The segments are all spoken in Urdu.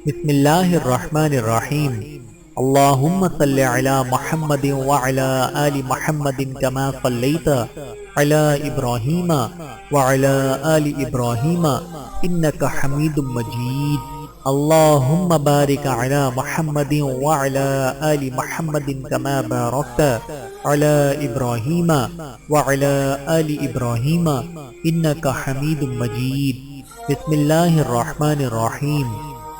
بسم اللہ الرحمن الرحیم اللہم صلی علی محمد وعلی آل محمد کما صلیت علی ابراہیم وعلی آل ابراہیم انکا حمید مجید اللہم بارک علی محمد وعلی آل محمد کما بارکت علی ابراہیم وعلی آل ابراہیم انکا حمید مجید بسم اللہ الرحمن الرحیم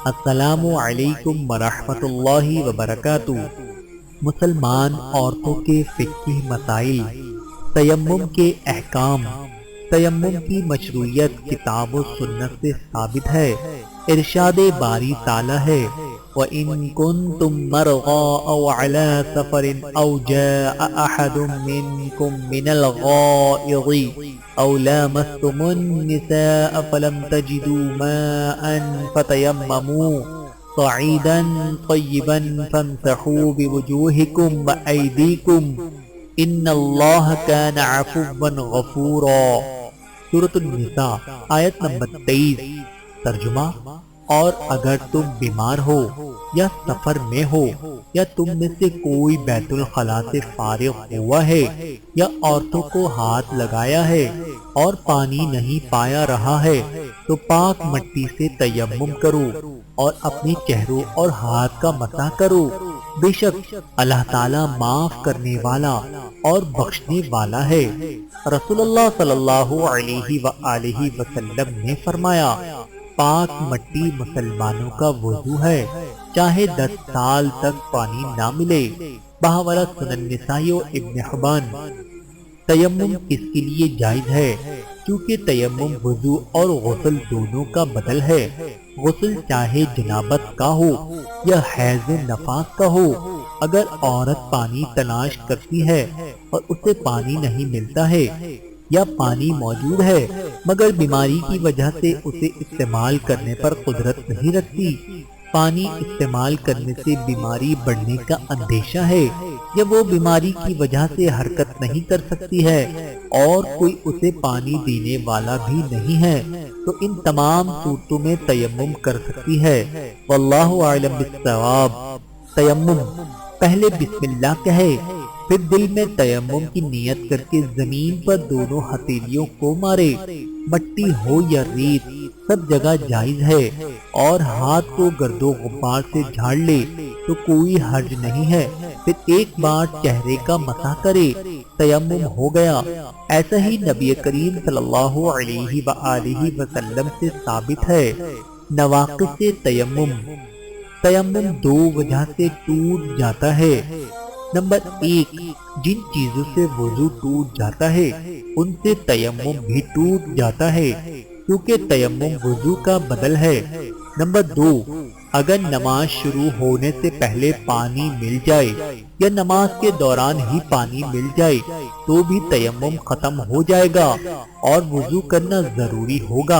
السلام علیکم ورحمۃ اللہ وبرکاتہ۔ مسلمان عورتوں کے فقہی مسائل، تیمم کے احکام۔ تیمم کی مشروعیت کتاب و سنت سے ثابت ہے۔ ارشاد باری تعالی ہے وَإِن كُنتُم مَّرْضَىٰ أَوْ عَلَىٰ سَفَرٍ أَوْ جَاءَ أَحَدٌ مِّنكُم مِّنَ الْغَائِطِ أَوْ لَامَسْتُمُ النِّسَاءَ فَلَمْ تَجِدُوا مَاءً فَتَيَمَّمُوا صَعِيدًا طَيِّبًا فَامْسَحُوا بِوُجُوهِكُمْ وَأَيْدِيكُمْ إِنَّ اللَّهَ كَانَ عَفُوًّا غَفُورًا۔ سورۃ النساء آیت نمبر 23۔ ترجمہ: اور اگر تم بیمار ہو یا سفر میں ہو یا تم میں سے کوئی بیت الخلاء سے فارغ ہوا ہے یا عورتوں کو ہاتھ لگایا ہے اور پانی نہیں پایا رہا ہے تو پاک مٹی سے تیمم کرو اور اپنے چہروں اور ہاتھ کا مسح کرو، بے شک اللہ تعالیٰ معاف کرنے والا اور بخشنے والا ہے۔ رسول اللہ صلی اللہ علیہ وآلہ وسلم نے فرمایا، پاک مٹی مسلمانوں کا وضو ہے، چاہے 10 سال تک پانی نہ ملے۔ بہاولہ سنن نسائی و ابن حبان۔ تیمم کس کے لیے جائز ہے؟ کیونکہ تیمم وضو اور غسل دونوں کا بدل ہے۔ غسل چاہے جنابت کا ہو یا حیض نفاس کا ہو، اگر عورت پانی تلاش کرتی ہے اور اسے پانی نہیں ملتا ہے یا پانی موجود ہے مگر بیماری کی وجہ سے اسے استعمال کرنے پر قدرت نہیں رکھتی، پانی استعمال کرنے سے بیماری بڑھنے کا اندیشہ ہے یا وہ بیماری کی وجہ سے حرکت نہیں کر سکتی ہے اور کوئی اسے پانی دینے والا بھی نہیں ہے، تو ان تمام صورتوں میں تیمم کر سکتی ہے۔ واللہ اعلم بالصواب۔ تیمم: پہلے بسم اللہ کہے، پھر دل میں تیمم کی نیت کر کے زمین پر دونوں ہتھیلیوں کو مارے، مٹی ہو یا ریت سب جگہ جائز ہے، اور ہاتھ کو گرد و غبار سے جھاڑ لے تو کوئی حرج نہیں ہے، پھر ایک بار چہرے کا مسح کرے، تیمم ہو گیا۔ ایسا ہی نبی کریم صلی اللہ علیہ وآلہ وسلم سے ثابت ہے۔ نواقض تیمم: تیمم 2 وجہ سے ٹوٹ جاتا ہے۔ نمبر 1، جن چیزوں سے وضو ٹوٹ جاتا ہے ان سے تیمم بھی ٹوٹ جاتا ہے کیونکہ تیمم وضو کا بدل ہے۔ نمبر 2، اگر نماز شروع ہونے سے پہلے پانی مل جائے یا نماز کے دوران ہی پانی مل جائے تو بھی تیمم ختم ہو جائے گا اور وضو کرنا ضروری ہوگا،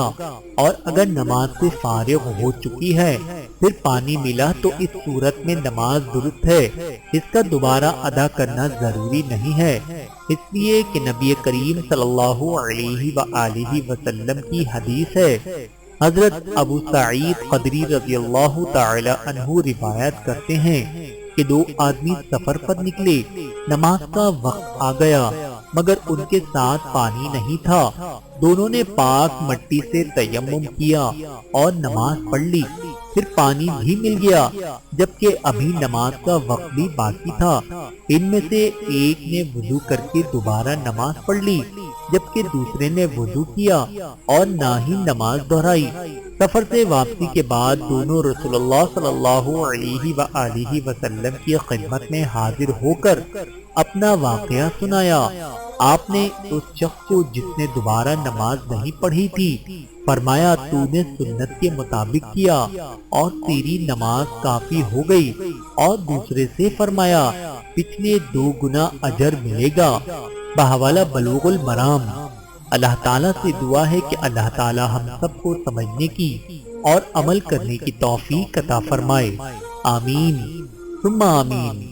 اور اگر نماز سے فارغ ہو چکی ہے پھر پانی ملا تو اس صورت میں نماز درست ہے، اس کا دوبارہ ادا کرنا ضروری نہیں ہے، اس لیے کہ نبی کریم صلی اللہ علیہ وآلہ وسلم کی حدیث ہے۔ حضرت ابو سعید خدری رضی اللہ تعالی عنہ روایت کرتے ہیں کہ 2 آدمی سفر پر نکلے، نماز کا وقت آ گیا مگر ان کے ساتھ پانی نہیں تھا، دونوں نے پاک مٹی سے تیمم کیا اور نماز پڑھ لی، پھر پانی بھی مل گیا جبکہ ابھی نماز کا وقت بھی باقی تھا۔ ان میں سے ایک نے وضو کر کے دوبارہ نماز پڑھ لی جبکہ دوسرے نے وضو کیا اور نہ ہی نماز دہرائی۔ سفر سے واپسی کے بعد دونوں رسول اللہ صلی اللہ علیہ وآلہ وسلم کی خدمت میں حاضر ہو کر اپنا واقعہ سنایا۔ آپ نے اس شخص کو جس نے دوبارہ نماز نہیں پڑھی تھی فرمایا، تو نے سنت کے مطابق کیا اور تیری نماز کافی ہو گئی، اور دوسرے سے فرمایا، پچھلے 2 گنا اجر ملے گا۔ بحوالہ بلوغ المرام۔ اللہ تعالیٰ سے دعا ہے کہ اللہ تعالیٰ ہم سب کو سمجھنے کی اور عمل کرنے کی توفیق عطا فرمائے۔ آمین ثم آمین۔